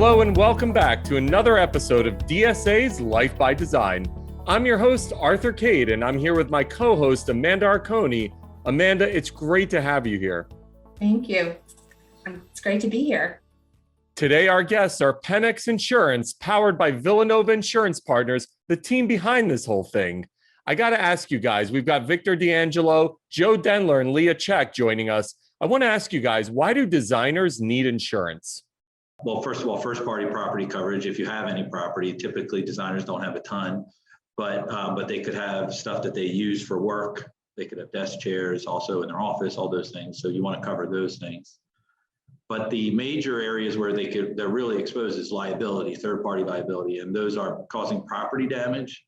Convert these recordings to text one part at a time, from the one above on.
Hello and welcome back to another episode of DSA's Life by Design. I'm your host, Arthur Cade, and I'm here with my co-host, Amanda Arconi. Amanda, it's great to have you here. Thank you. It's great to be here. Today, our guests are Pennex Insurance, powered by Villanova Insurance Partners, the team behind this whole thing. I got to ask you guys, we've got Victor D'Angelo, Joe Denler, and Leah Check joining us. I want to ask you guys, why do designers need insurance? Well, first of all, first party property coverage. If you have any property, typically designers don't have a ton, but they could have stuff that they use for work. They could have desk chairs also in their office, all those things. So you want to cover those things. But the major areas where they're really exposed is liability, third party liability. And those are causing property damage,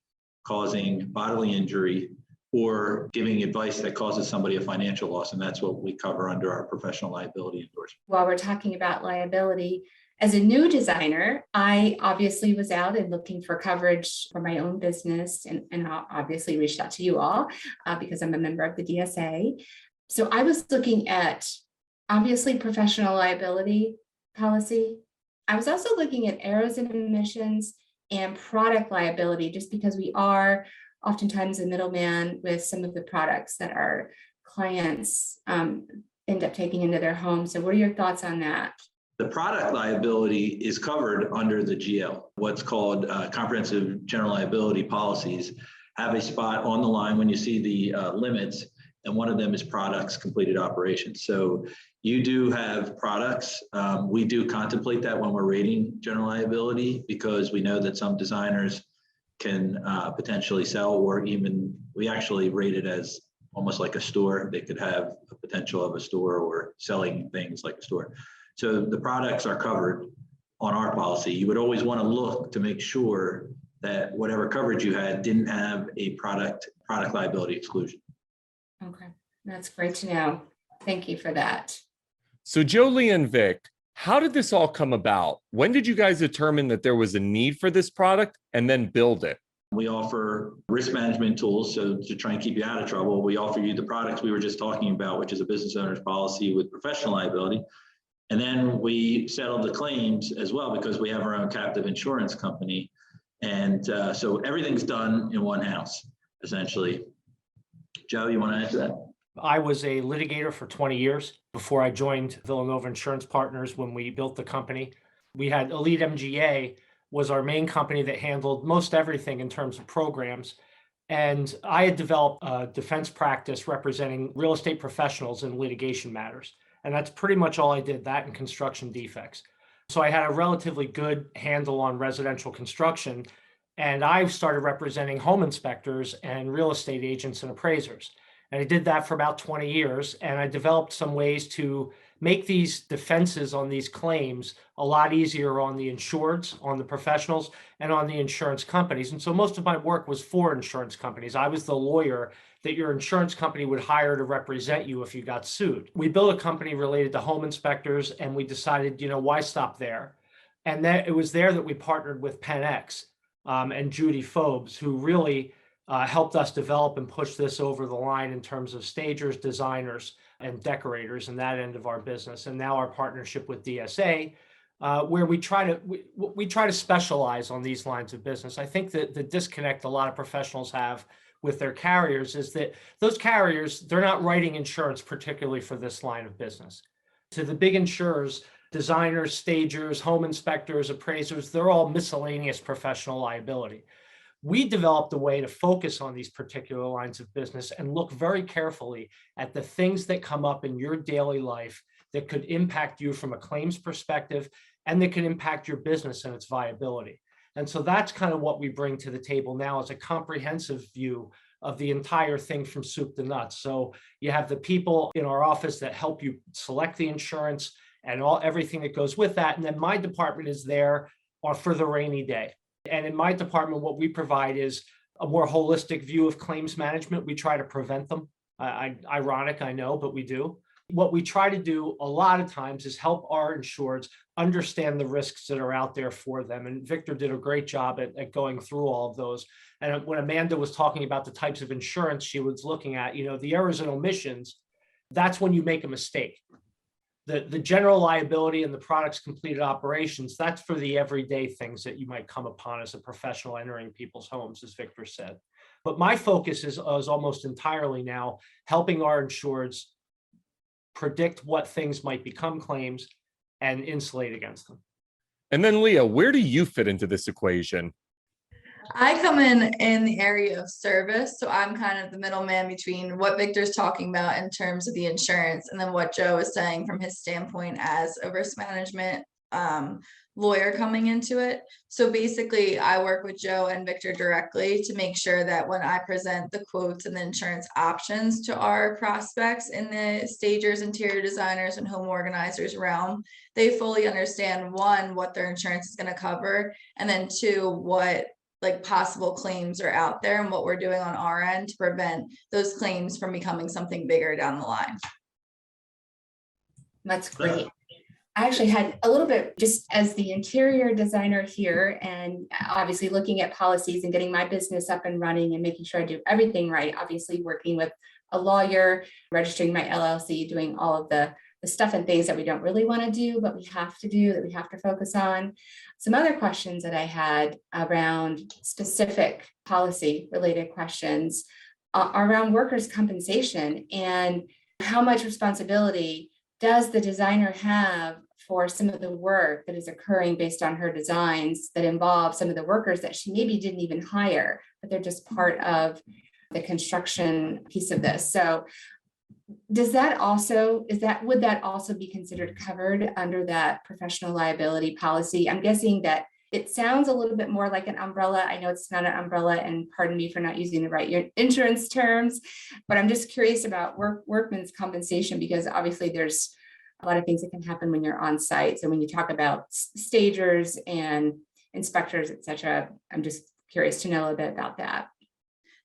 causing bodily injury, or giving advice that causes somebody a financial loss. And that's what we cover under our professional liability endorsement. While we're talking about liability, as a new designer, I obviously was out and looking for coverage for my own business and obviously reached out to you all because I'm a member of the DSA. So I was looking at obviously professional liability policy. I was also looking at errors and omissions and product liability, just because we are oftentimes a middleman with some of the products that our clients end up taking into their home. So what are your thoughts on that? The product liability is covered under the GL. What's called comprehensive general liability policies have a spot on the line when you see the limits, and one of them is products completed operations. So you do have products. We do contemplate that when we're rating general liability, because we know that some designers can potentially sell, or even we actually rate it as almost like a store. They could have a potential of a store or selling things like a store. So the products are covered on our policy. You would always want to look to make sure that whatever coverage you had didn't have a product liability exclusion. Okay, that's great to know. Thank you for that. So Joe, Leah, and Vic, how did this all come about? When did you guys determine that there was a need for this product and then build it? We offer risk management tools. So to try and keep you out of trouble, we offer you the products we were just talking about, which is a business owner's policy with professional liability. And then we settle the claims as well, because we have our own captive insurance company. And so everything's done in one house, essentially. Joe, you want to answer that? I was a litigator for 20 years before I joined Villanova Insurance Partners. When we built the company, we had Elite MGA was our main company that handled most everything in terms of programs. And I had developed a defense practice representing real estate professionals in litigation matters. And that's pretty much all I did, that and construction defects. So I had a relatively good handle on residential construction. And I started representing home inspectors and real estate agents and appraisers. And I did that for about 20 years. And I developed some ways to make these defenses on these claims a lot easier on the insureds, on the professionals, and on the insurance companies. And so most of my work was for insurance companies. I was the lawyer that your insurance company would hire to represent you if you got sued. We built a company related to home inspectors, and we decided, why stop there? And then it was there that we partnered with Pennex and Judy Phobes, who really helped us develop and push this over the line in terms of stagers, designers, and decorators in that end of our business. And now our partnership with DSA, where we try to specialize on these lines of business. I think that the disconnect a lot of professionals have with their carriers is that those carriers, they're not writing insurance particularly for this line of business. To the big insurers, designers, stagers, home inspectors, appraisers, they're all miscellaneous professional liability. We developed a way to focus on these particular lines of business and look very carefully at the things that come up in your daily life that could impact you from a claims perspective, and that can impact your business and its viability. And so that's kind of what we bring to the table now, as a comprehensive view of the entire thing from soup to nuts. So you have the people in our office that help you select the insurance and everything that goes with that. And then my department is there for the rainy day. And in my department, what we provide is a more holistic view of claims management. We try to prevent them. Ironic, I know, but we do. What we try to do a lot of times is help our insureds understand the risks that are out there for them. And Victor did a great job at going through all of those. And when Amanda was talking about the types of insurance she was looking at, the errors and omissions, that's when you make a mistake. The general liability and the product's completed operations, that's for the everyday things that you might come upon as a professional entering people's homes, as Victor said. But my focus is almost entirely now helping our insureds predict what things might become claims and insulate against them. And then Leah, where do you fit into this equation? I come in the area of service, so I'm kind of the middleman between what Victor's talking about in terms of the insurance and then what Joe is saying from his standpoint as a risk management lawyer coming into it. So basically, I work with Joe and Victor directly to make sure that when I present the quotes and the insurance options to our prospects in the stagers, interior designers, and home organizers realm, they fully understand, one, what their insurance is going to cover, and then two, what like possible claims are out there and what we're doing on our end to prevent those claims from becoming something bigger down the line. That's great. I actually had a little bit just as the interior designer here, and obviously looking at policies and getting my business up and running and making sure I do everything right. Obviously working with a lawyer, registering my LLC, doing all of the stuff and things that we don't really want to do, but we have to do, that we have to focus on. Some other questions that I had around specific policy related questions around workers' compensation, and how much responsibility does the designer have for some of the work that is occurring based on her designs that involve some of the workers that she maybe didn't even hire, but they're just part of the construction piece of this. So does that also, would that also be considered covered under that professional liability policy? I'm guessing that it sounds a little bit more like an umbrella. I know it's not an umbrella, and pardon me for not using the right insurance terms, but I'm just curious about workman's compensation, because obviously there's a lot of things that can happen when you're on site. So when you talk about stagers and inspectors, et cetera, I'm just curious to know a little bit about that.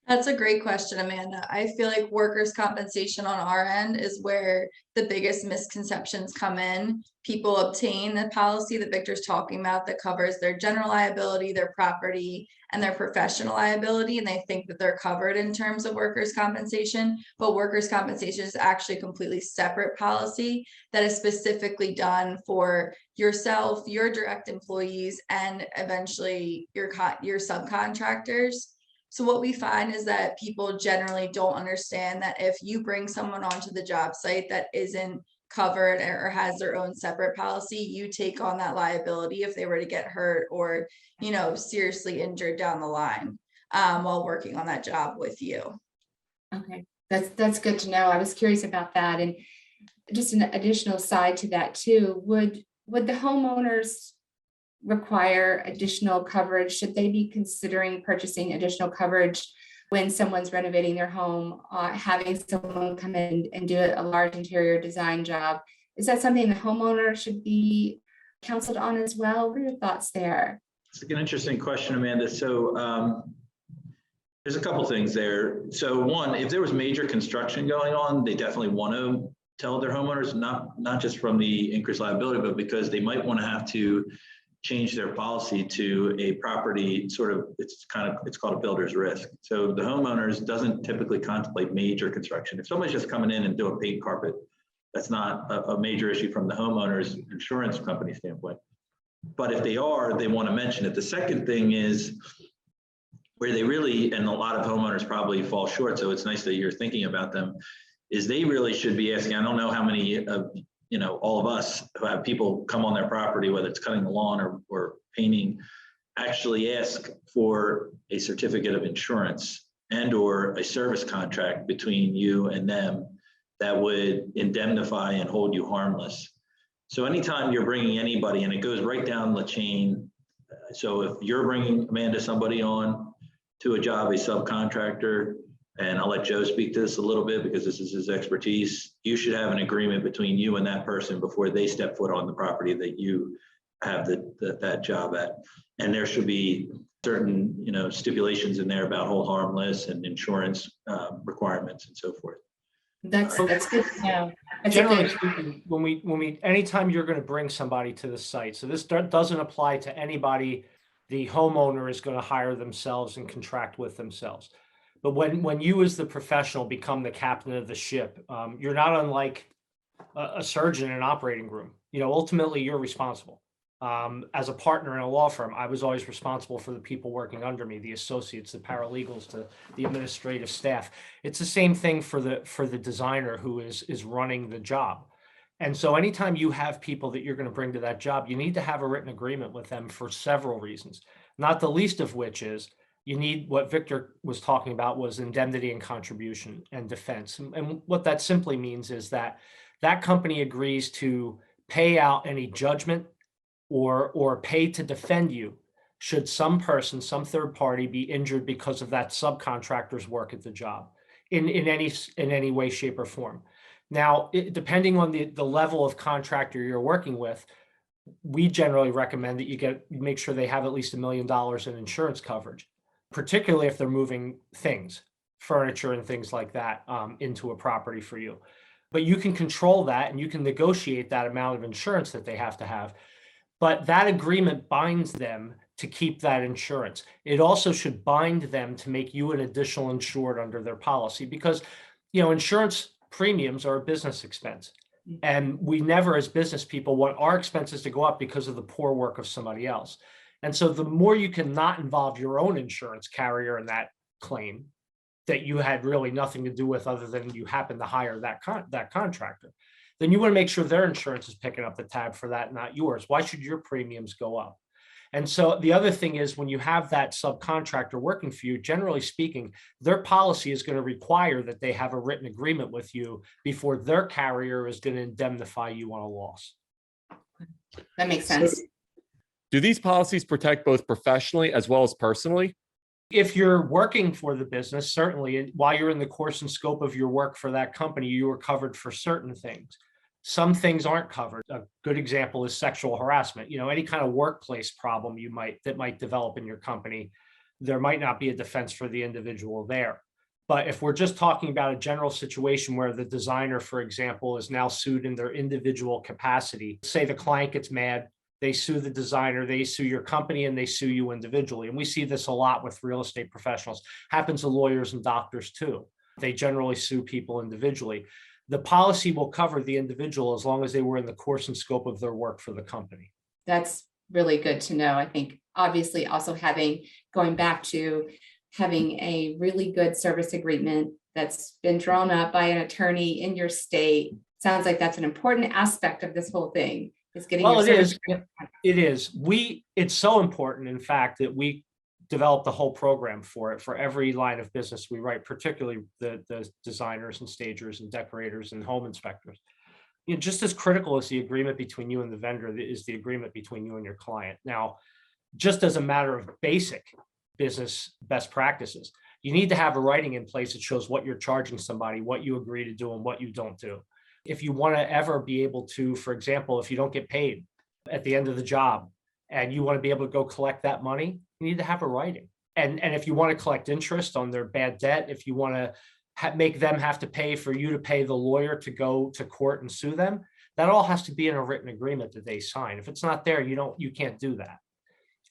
That's a great question, Amanda. I feel like workers' compensation on our end is where the biggest misconceptions come in. People obtain the policy that Victor's talking about that covers their general liability, their property, and their professional liability, and they think that they're covered in terms of workers' compensation. But workers' compensation is actually a completely separate policy that is specifically done for yourself, your direct employees, and eventually your subcontractors. So what we find is that people generally don't understand that if you bring someone onto the job site that isn't covered or has their own separate policy, you take on that liability if they were to get hurt or, you know, seriously injured down the line while working on that job with you. Okay, that's good to know. I was curious about that. And just an additional side to that too, would the homeowners require additional coverage? Should they be considering purchasing additional coverage when someone's renovating their home, having someone come in and do a large interior design job? Is that something the homeowner should be counseled on as well? What are your thoughts there? It's an interesting question, Amanda. So there's a couple things there. So one, if there was major construction going on, they definitely want to tell their homeowners, not just from the increased liability, but because they might want to have to change their policy to a property sort of, it's called a builder's risk. So the homeowners doesn't typically contemplate major construction. If somebody's just coming in and doing paint carpet, that's not a major issue from the homeowner's insurance company standpoint. But if they are, they want to mention it. The second thing is where they really, and a lot of homeowners probably fall short, so it's nice that you're thinking about them, is they really should be asking, I don't know how many of all of us who have people come on their property, whether it's cutting the lawn or painting, actually ask for a certificate of insurance and or a service contract between you and them that would indemnify and hold you harmless. So anytime you're bringing anybody, and it goes right down the chain. So if you're bringing, Amanda, somebody on to a job, a subcontractor, and I'll let Joe speak to this a little bit because this is his expertise, you should have an agreement between you and that person before they step foot on the property that you have that job at. And there should be certain stipulations in there about hold harmless and insurance requirements and so forth. That's good to know. Generally speaking, anytime you're going to bring somebody to the site, so this doesn't apply to anybody the homeowner is going to hire themselves and contract with themselves. But when you as the professional become the captain of the ship, you're not unlike a surgeon in an operating room. Ultimately you're responsible. As a partner in a law firm, I was always responsible for the people working under me, the associates, the paralegals, to the administrative staff. It's the same thing for the designer who is running the job. And so anytime you have people that you're going to bring to that job, you need to have a written agreement with them for several reasons, not the least of which is you need what Victor was talking about was indemnity and contribution and defense. And what that simply means is that company agrees to pay out any judgment or pay to defend you should some person, some third party be injured because of that subcontractor's work at the job in any way, shape, or form. Now, depending on the level of contractor you're working with, we generally recommend that you make sure they have at least $1 million in insurance coverage, particularly if they're moving things, furniture and things like that into a property for you. But you can control that and you can negotiate that amount of insurance that they have to have. But that agreement binds them to keep that insurance. It also should bind them to make you an additional insured under their policy because, insurance premiums are a business expense. And we never, as business people, want our expenses to go up because of the poor work of somebody else. And so the more you can not involve your own insurance carrier in that claim that you had really nothing to do with other than you happen to hire that contractor, then you want to make sure their insurance is picking up the tab for that, not yours. Why should your premiums go up? And so the other thing is when you have that subcontractor working for you, generally speaking, their policy is going to require that they have a written agreement with you before their carrier is going to indemnify you on a loss. That makes sense. So, do these policies protect both professionally as well as personally? If you're working for the business, certainly, while you're in the course and scope of your work for that company, you are covered for certain things. Some things aren't covered. A good example is sexual harassment. Any kind of workplace problem that might develop in your company, there might not be a defense for the individual there. But if we're just talking about a general situation where the designer, for example, is now sued in their individual capacity, say the client gets mad, they sue the designer, they sue your company, and they sue you individually. And we see this a lot with real estate professionals. Happens to lawyers and doctors too. They generally sue people individually. The policy will cover the individual as long as they were in the course and scope of their work for the company. That's really good to know. I think obviously also going back to having a really good service agreement that's been drawn up by an attorney in your state. Sounds like that's an important aspect of this whole thing. Is getting Well, your it service is. It is. It's so important, in fact, that we developed the whole program for it, for every line of business we write, particularly the designers and stagers and decorators and home inspectors. Just as critical as the agreement between you and the vendor is the agreement between you and your client. Now, just as a matter of basic business best practices, you need to have a writing in place that shows what you're charging somebody, what you agree to do and what you don't do. If you want to ever be able to, for example, if you don't get paid at the end of the job and you want to be able to go collect that money, you need to have a writing. And if you want to collect interest on their bad debt, if you want to make them have to pay for you to pay the lawyer to go to court and sue them, that all has to be in a written agreement that they sign. If it's not there, you can't do that.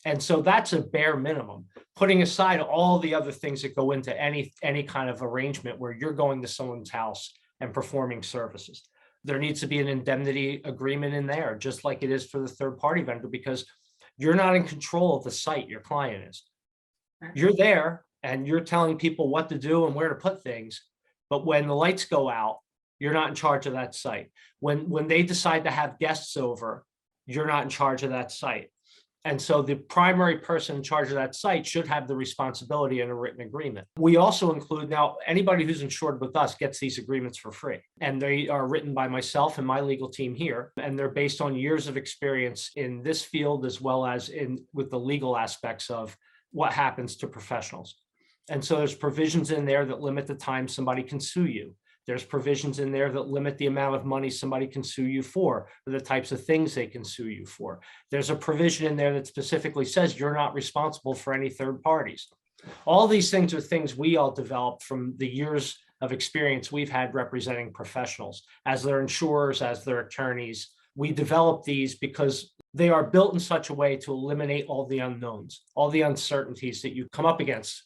And so that's a bare minimum, putting aside all the other things that go into any kind of arrangement where you're going to someone's house and performing services. There needs to be an indemnity agreement in there, just like it is for the third party vendor, because you're not in control of the site, your client is. You're there and you're telling people what to do and where to put things. But when the lights go out, you're not in charge of that site. When they decide to have guests over, you're not in charge of that site. And so the primary person in charge of that site should have the responsibility in a written agreement. We also include, now, anybody who's insured with us gets these agreements for free. And they are written by myself and my legal team here. And they're based on years of experience in this field, as well as with the legal aspects of what happens to professionals. And so there's provisions in there that limit the time somebody can sue you. There's provisions in there that limit the amount of money somebody can sue you for, or the types of things they can sue you for. There's a provision in there that specifically says you're not responsible for any third parties. All these things are things we all developed from the years of experience we've had representing professionals as their insurers, as their attorneys. We developed these because they are built in such a way to eliminate all the unknowns, all the uncertainties that you come up against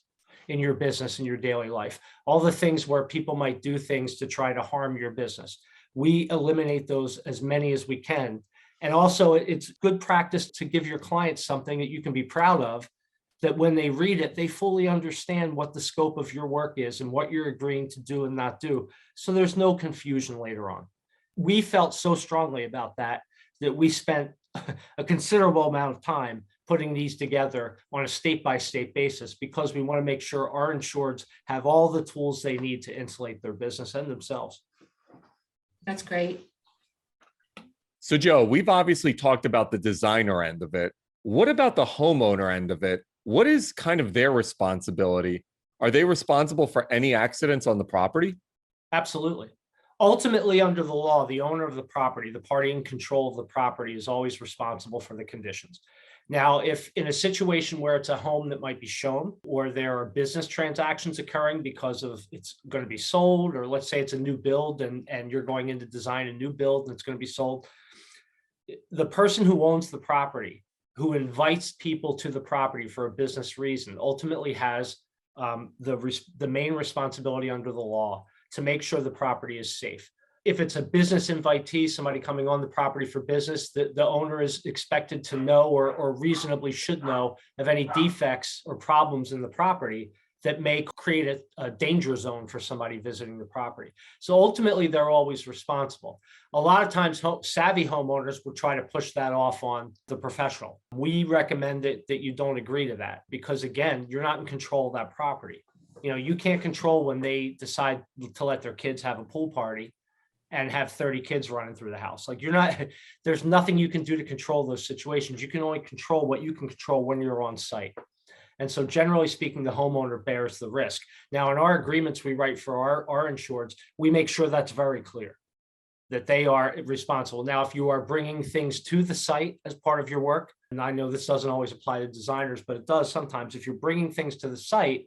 in your business, in your daily life, all the things where people might do things to try to harm your business. we eliminate those as many as we can. And also, it's good practice to give your clients something that you can be proud of, that when they read it, they fully understand what the scope of your work is and what you're agreeing to do and not do. So there's no confusion later on. We felt so strongly about that we spent a considerable amount of time putting these together on a state-by-state basis, because we want to make sure our insureds have all the tools they need to insulate their business and themselves. That's great. So, Joe, we've obviously talked about the designer end of it. What about the homeowner end of it? What is kind of their responsibility? Are they responsible for any accidents on the property? Absolutely. Ultimately, under the law, the owner of the property, the party in control of the property, is always responsible for the conditions. Now, if in a situation where it's a home that might be shown, or there are business transactions occurring because of it's going to be sold, or let's say it's a new build and you're going in to design a new build and it's going to be sold, the person who owns the property, who invites people to the property for a business reason, ultimately has the main responsibility under the law to make sure the property is safe. If it's a business invitee, somebody coming on the property for business, the owner is expected to know or reasonably should know of any defects or problems in the property that may create a danger zone for somebody visiting the property. So ultimately, they're always responsible. A lot of times, savvy homeowners will try to push that off on the professional. We recommend that you don't agree to that, because again, you're not in control of that property. You know, you can't control when they decide to let their kids have a pool party and have 30 kids running through the house. Like, there's nothing you can do to control those situations. You can only control what you can control when you're on site. And so generally speaking, the homeowner bears the risk. Now, in our agreements we write for our insureds, we make sure that's very clear, that they are responsible. Now, if you are bringing things to the site as part of your work, and I know this doesn't always apply to designers, but it does sometimes. If you're bringing things to the site,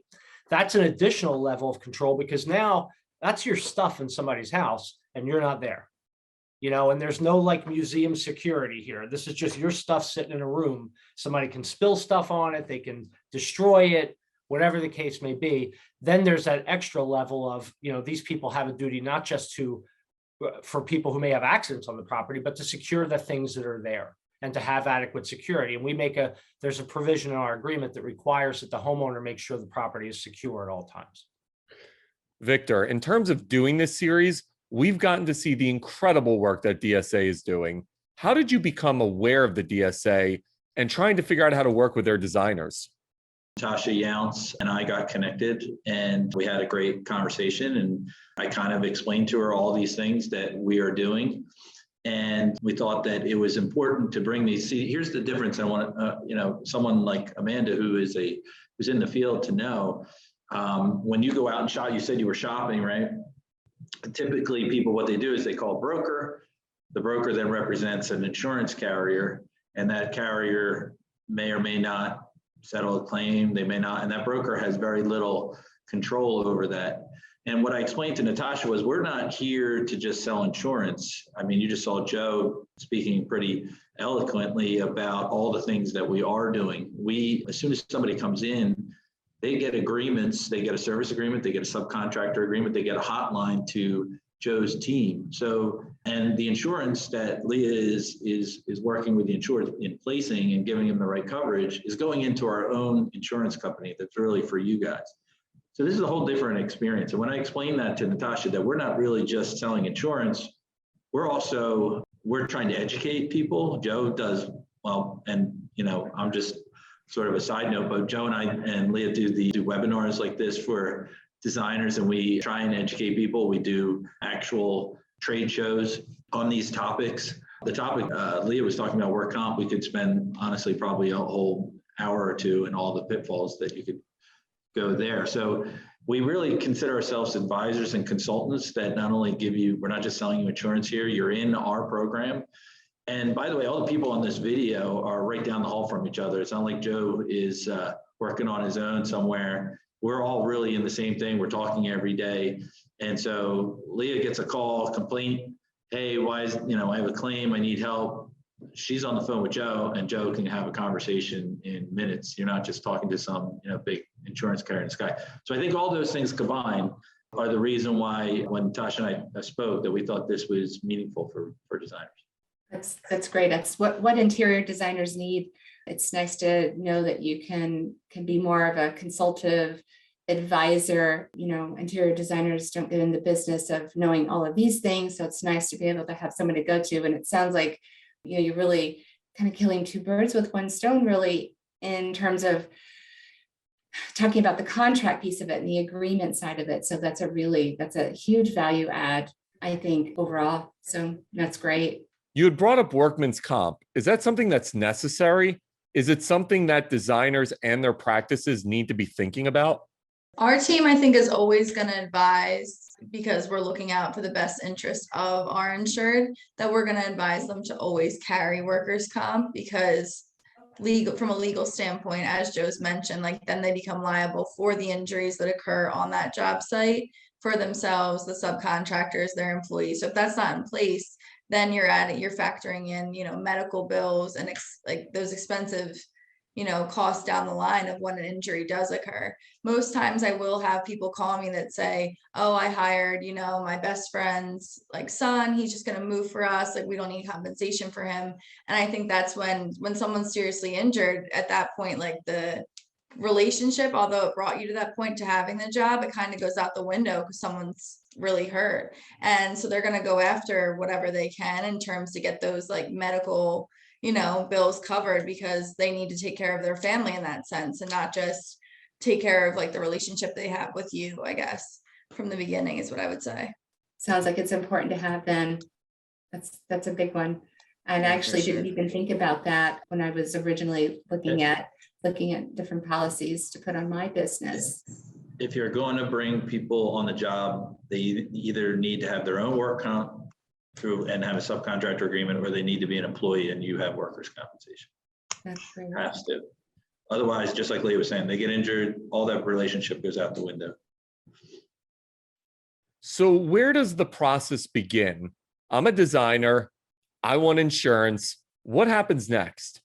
that's an additional level of control, because now that's your stuff in somebody's house and you're not there. You know, and there's no like museum security here. This is just your stuff sitting in a room. Somebody can spill stuff on it, they can destroy it, whatever the case may be. Then there's that extra level of, you know, these people have a duty not just for people who may have accidents on the property, but to secure the things that are there and to have adequate security. And there's a provision in our agreement that requires that the homeowner make sure the property is secure at all times. Victor, in terms of doing this series, we've gotten to see the incredible work that DSA is doing. How did you become aware of the DSA and trying to figure out how to work with their designers? Natasha Younce and I got connected and we had a great conversation, and I kind of explained to her all these things that we are doing. And we thought that it was important to bring these. See, here's the difference. I want someone like Amanda, who's in the field, to know. When you go out and shop, you said you were shopping, right? Typically, people, what they do is they call a broker. The broker then represents an insurance carrier, and that carrier may or may not settle a claim. They may not, and that broker has very little control over that. And what I explained to Natasha was, we're not here to just sell insurance. I mean, you just saw Joe speaking pretty eloquently about all the things that we are doing. As soon as somebody comes in, they get agreements, they get a service agreement, they get a subcontractor agreement, they get a hotline to Joe's team. So, and the insurance that Leah is working with the insured in placing and giving them the right coverage is going into our own insurance company that's really for you guys. So this is a whole different experience. And when I explained that to Natasha, that we're not really just selling insurance, we're trying to educate people. Joe does well, and I'm just sort of a side note, but Joe and I and Leah do webinars like this for designers, and we try and educate people. We do actual trade shows on these topics. The topic Leah was talking about, work comp, we could spend honestly probably a whole hour or two in all the pitfalls that you could go there. So we really consider ourselves advisors and consultants that not only we're not just selling you insurance here, you're in our program. And by the way, all the people on this video are right down the hall from each other. It's not like Joe is working on his own somewhere. We're all really in the same thing. We're talking every day. And so Leah gets a call, complaint. Hey, I have a claim, I need help. She's on the phone with Joe, and Joe can have a conversation in minutes. You're not just talking to some big insurance carrier in the sky. So I think all those things combined are the reason why when Tasha and I spoke that we thought this was meaningful for designers. That's great. That's what interior designers need. It's nice to know that you can be more of a consultative advisor. You know, interior designers don't get in the business of knowing all of these things. So it's nice to be able to have someone to go to. And it sounds like, you know, you're really kind of killing two birds with one stone, really, in terms of talking about the contract piece of it and the agreement side of it. So that's a huge value add, I think, overall. So that's great. You had brought up workman's comp. Is that something that's necessary? Is it something that designers and their practices need to be thinking about? Our team, I think, is always going to advise, because we're looking out for the best interest of our insured, that we're going to advise them to always carry workers' comp, because from a legal standpoint, as Joe's mentioned, like then they become liable for the injuries that occur on that job site for themselves, the subcontractors, their employees. So if that's not in place, then you're factoring in, you know, medical bills and like those expensive, you know, costs down the line of when an injury does occur. Most times I will have people call me that say, oh, I hired, you know, my best friend's like son, he's just going to move for us. Like, we don't need compensation for him. And I think that's when someone's seriously injured, at that point, like the relationship, although it brought you to that point to having the job, it kind of goes out the window because someone's really hurt. And so they're going to go after whatever they can in terms to get those like medical, you know, bills covered, because they need to take care of their family in that sense, and not just take care of like the relationship they have with you, I guess, from the beginning, is what I would say. Sounds like it's important to have them. That's a big one. And I actually didn't even think about that when I was originally looking at different policies to put on my business. If you're going to bring people on the job, they either need to have their own work comp through and have a subcontractor agreement, or they need to be an employee and you have workers' compensation. That's great. Has to. Otherwise, just like Leah was saying, they get injured, all that relationship goes out the window. So where does the process begin? I'm a designer. I want insurance. What happens next?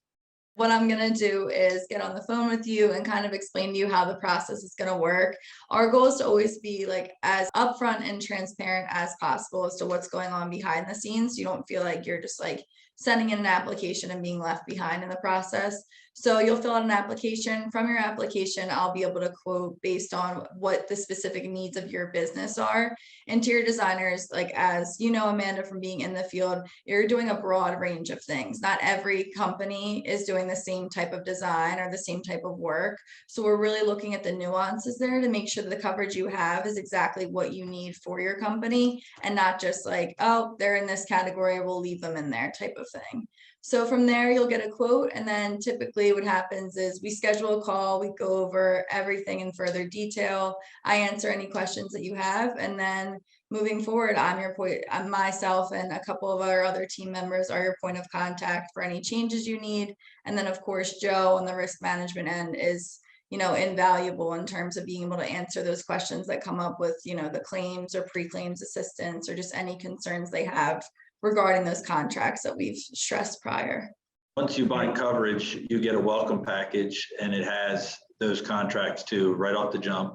What I'm going to do is get on the phone with you and kind of explain to you how the process is going to work. Our goal is to always be like as upfront and transparent as possible as to what's going on behind the scenes. You don't feel like you're just like sending in an application and being left behind in the process. So you'll fill out an application. From your application, I'll be able to quote based on what the specific needs of your business are. Interior designers, like, as you know, Amanda, from being in the field, you're doing a broad range of things. Not every company is doing the same type of design or the same type of work. So we're really looking at the nuances there to make sure that the coverage you have is exactly what you need for your company, and not just like, oh, they're in this category, we'll leave them in there type of thing. So from there, you'll get a quote. And then typically what happens is we schedule a call, we go over everything in further detail. I answer any questions that you have. And then moving forward, I'm myself and a couple of our other team members are your point of contact for any changes you need. And then of course, Joe on the risk management end is, you know, invaluable in terms of being able to answer those questions that come up with, you know, the claims or pre-claims assistance or just any concerns they have regarding those contracts that we've stressed prior. Once you buy coverage, you get a welcome package, and it has those contracts too, right off the jump.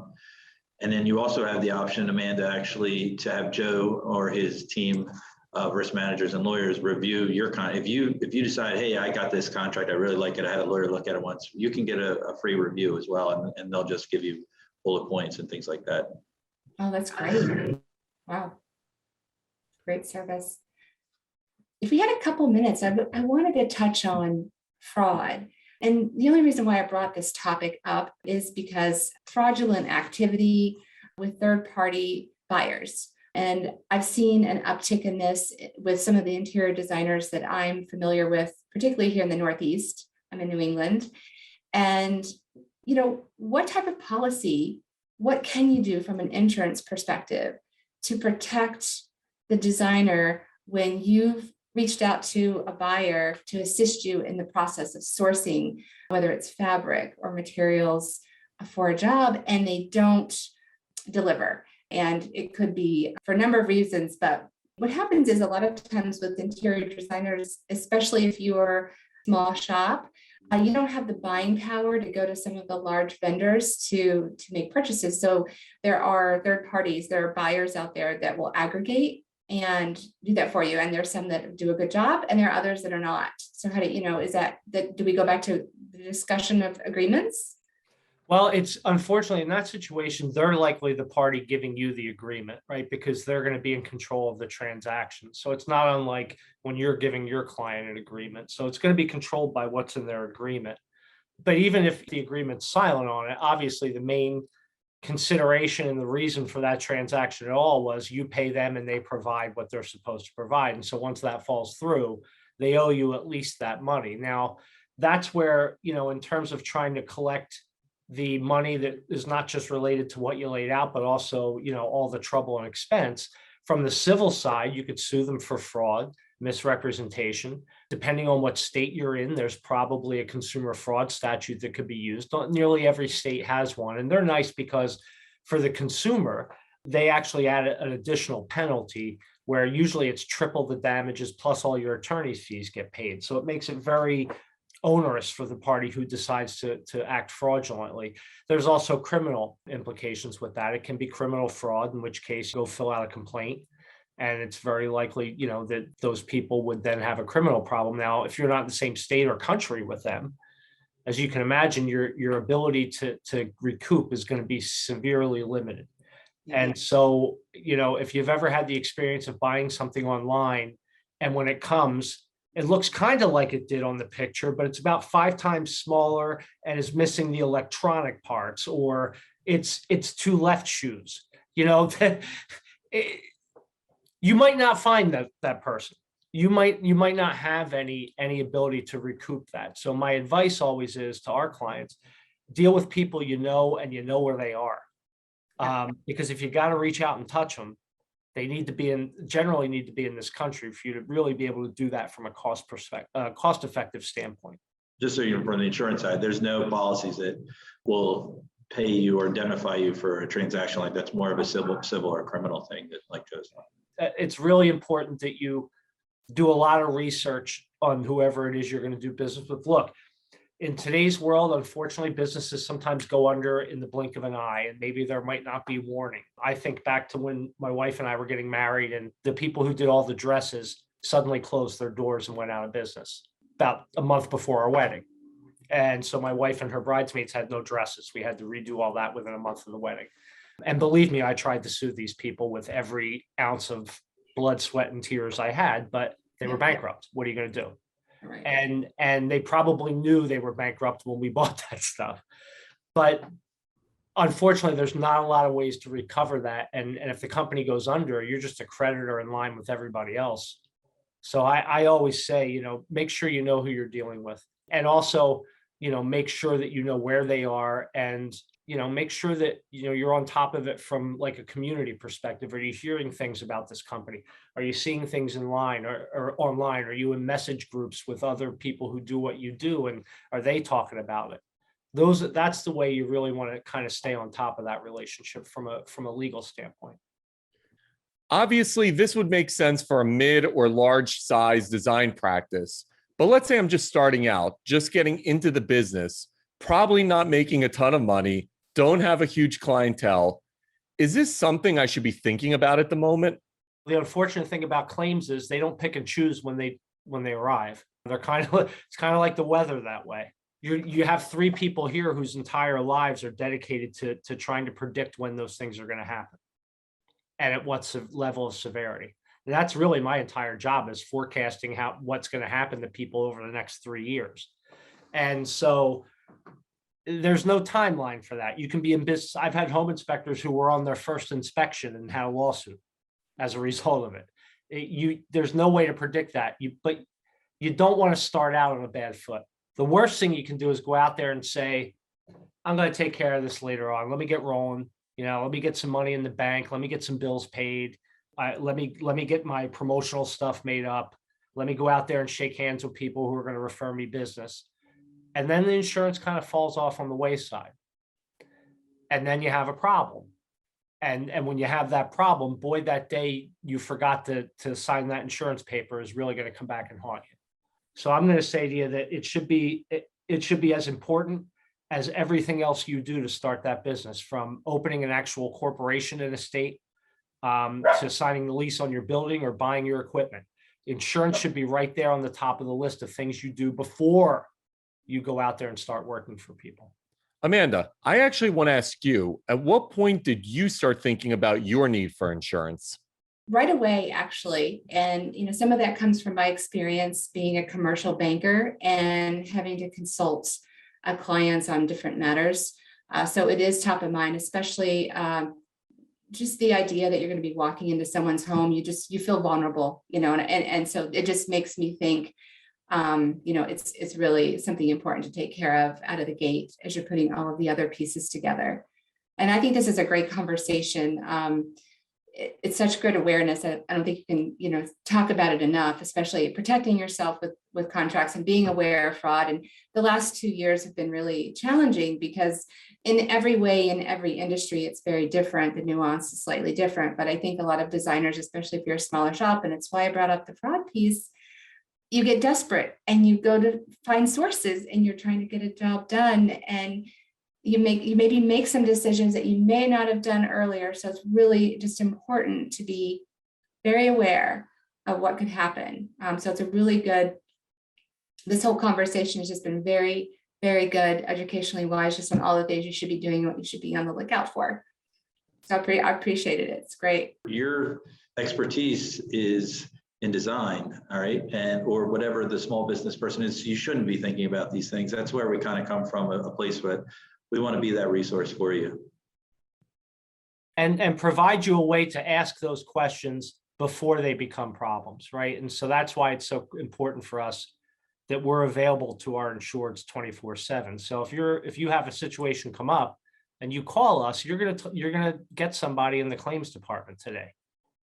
And then you also have the option, Amanda, actually to have Joe or his team of risk managers and lawyers review your if you decide, hey, I got this contract, I really like it, I had a lawyer look at it once, you can get a free review as well, and they'll just give you bullet points and things like that. Oh, that's great. Wow. Great service. If we had a couple minutes, I wanted to touch on fraud. And the only reason why I brought this topic up is because fraudulent activity with third-party buyers. And I've seen an uptick in this with some of the interior designers that I'm familiar with, particularly here in the Northeast. I'm in New England. And, you know, what type of policy, what can you do from an insurance perspective to protect the designer when you've reached out to a buyer to assist you in the process of sourcing, whether it's fabric or materials for a job, and they don't deliver? And it could be for a number of reasons, but what happens is a lot of times with interior designers, especially if you're a small shop, you don't have the buying power to go to some of the large vendors to make purchases. So there are third parties, there are buyers out there that will aggregate and do that for you. And there's some that do a good job, and there are others that are not. So how do you know, is that do we go back to the discussion of agreements? Well, it's unfortunately in that situation, they're likely the party giving you the agreement, right? Because they're going to be in control of the transaction. So it's not unlike when you're giving your client an agreement. So it's going to be controlled by what's in their agreement. But even if the agreement's silent on it, obviously the main consideration and the reason for that transaction at all was you pay them and they provide what they're supposed to provide. And so once that falls through, they owe you at least that money. Now, that's where, in terms of trying to collect the money that is not just related to what you laid out, but also, all the trouble and expense. From the civil side, you could sue them for fraud, misrepresentation. Depending on what state you're in, there's probably a consumer fraud statute that could be used. Not nearly every state has one, and they're nice because for the consumer, they actually add an additional penalty where usually it's triple the damages plus all your attorney's fees get paid. So it makes it very onerous for the party who decides to act fraudulently. There's also criminal implications with that. It can be criminal fraud, in which case you'll fill out a complaint. And it's very likely, that those people would then have a criminal problem. Now, if you're not in the same state or country with them, as you can imagine, your ability to recoup is going to be severely limited. And so, if you've ever had the experience of buying something online, and when it comes, it looks kind of like it did on the picture, but it's about 5 times smaller and is missing the electronic parts, or it's 2 left shoes. You might not find that person. You might not have any ability to recoup that. So my advice always is to our clients, deal with people and where they are. Because if you got to reach out and touch them, they generally need to be in this country for you to really be able to do that from a cost-effective standpoint. Just so you know, from the insurance side, there's no policies that will pay you or indemnify you for a transaction like that's more of a civil or criminal thing, that like Joe's. It's really important that you do a lot of research on whoever it is you're going to do business with. Look, in today's world, unfortunately, businesses sometimes go under in the blink of an eye, and maybe there might not be warning. I think back to when my wife and I were getting married, and the people who did all the dresses suddenly closed their doors and went out of business about a month before our wedding. And so my wife and her bridesmaids had no dresses. We had to redo all that within a month of the wedding. And believe me, I tried to sue these people with every ounce of blood, sweat, and tears I had, but they were bankrupt. What are you going to do? Right. And they probably knew they were bankrupt when we bought that stuff. But unfortunately, there's not a lot of ways to recover that. And if the company goes under, you're just a creditor in line with everybody else. So I always say, make sure you know who you're dealing with. And also, make sure that you know where they are, and make sure that you're on top of it from like a community perspective. Are you hearing things about this company? Are you seeing things in line or online? Are you in message groups with other people who do what you do, and are they talking about it? That's the way you really want to kind of stay on top of that relationship from a legal standpoint. Obviously, this would make sense for a mid or large size design practice. But let's say I'm just starting out, just getting into the business, probably not making a ton of money, don't have a huge clientele. Is this something I should be thinking about at the moment? The unfortunate thing about claims is they don't pick and choose when they arrive. It's kind of like the weather that way. You have 3 people here whose entire lives are dedicated to trying to predict when those things are going to happen and at what level of severity. And that's really my entire job, is forecasting what's going to happen to people over the next 3 years. And so there's no timeline for that. You can be in business. I've had home inspectors who were on their first inspection and had a lawsuit as a result of it. There's no way to predict that. But you don't want to start out on a bad foot. The worst thing you can do is go out there and say, I'm going to take care of this later on. Let me get rolling. Let me get some money in the bank. Let me get some bills paid. Let me get my promotional stuff made up. Let me go out there and shake hands with people who are going to refer me business. And then the insurance kind of falls off on the wayside. And then you have a problem. And when you have that problem, boy, that day you forgot to sign that insurance paper is really going to come back and haunt you. So I'm going to say to you that it should be, it should be as important as everything else you do to start that business, from opening an actual corporation in a state to signing the lease on your building or buying your equipment. Insurance should be right there on the top of the list of things you do before you go out there and start working for people. Amanda, I actually want to ask you, at what point did you start thinking about your need for insurance? Right away, actually. And, some of that comes from my experience being a commercial banker and having to consult clients on different matters. So it is top of mind, especially just the idea that you're going to be walking into someone's home. You feel vulnerable, and so it just makes me think, it's really something important to take care of out of the gate as you're putting all of the other pieces together. And I think this is a great conversation. It's such good awareness that I don't think you can, talk about it enough, especially protecting yourself with contracts and being aware of fraud. And the last 2 years have been really challenging because in every way, in every industry, it's very different. The nuance is slightly different. But I think a lot of designers, especially if you're a smaller shop, and it's why I brought up the fraud piece, you get desperate and you go to find sources and you're trying to get a job done. And you maybe make some decisions that you may not have done earlier. So it's really just important to be very aware of what could happen. So it's a really good, this whole conversation has just been very, very good educationally wise, just on all the things you should be doing, what you should be on the lookout for. So I appreciated it. It's great. Your expertise is in design, all right, or whatever the small business person is. You shouldn't be thinking about these things. That's where we kind of come from, a place where we want to be that resource for you. And provide you a way to ask those questions before they become problems, right? And so that's why it's so important for us that we're available to our insureds 24/7. So if you have a situation come up and you call us, you're gonna get somebody in the claims department today,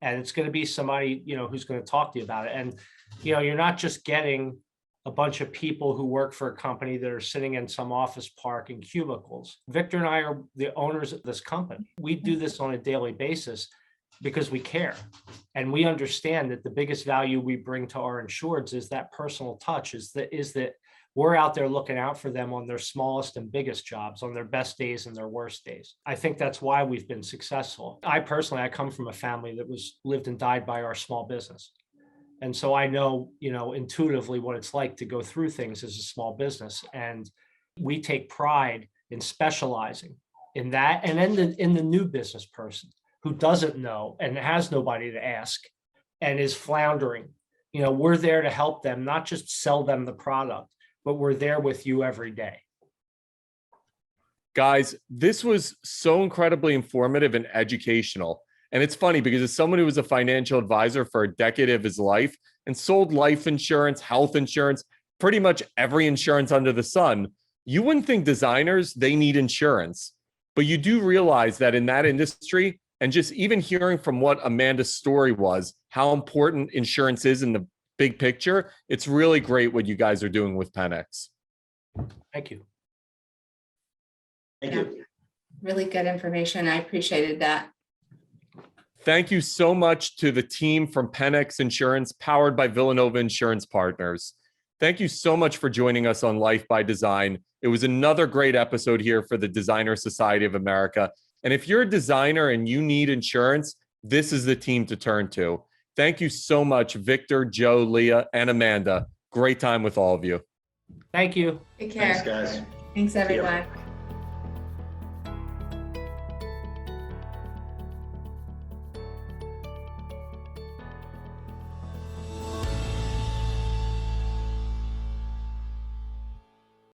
and it's going to be somebody who's going to talk to you about it. And you're not just getting a bunch of people who work for a company that are sitting in some office park in cubicles. Victor and I are the owners of this company. We do this on a daily basis because we care. And we understand that the biggest value we bring to our insureds is that personal touch, is that we're out there looking out for them on their smallest and biggest jobs, on their best days and their worst days. I think that's why we've been successful. I come from a family that lived and died by our small business. And so I know, intuitively what it's like to go through things as a small business. And we take pride in specializing in that. And then in the new business person who doesn't know and has nobody to ask and is floundering, we're there to help them, not just sell them the product, but we're there with you every day. Guys, this was so incredibly informative and educational. And it's funny because as someone who was a financial advisor for a decade of his life and sold life insurance, health insurance, pretty much every insurance under the sun, you wouldn't think designers, they need insurance. But you do realize that in that industry, and just even hearing from what Amanda's story was, how important insurance is in the big picture, it's really great what you guys are doing with Pennex. Thank you. Thank you. Really good information. I appreciated that. Thank you so much to the team from Pennex Insurance, powered by Villanova Insurance Partners. Thank you so much for joining us on Life by Design. It was another great episode here for the Designer Society of America. And if you're a designer and you need insurance, this is the team to turn to. Thank you so much, Victor, Joe, Leah, and Amanda. Great time with all of you. Thank you. Take care. Thanks, guys. Thanks, everyone.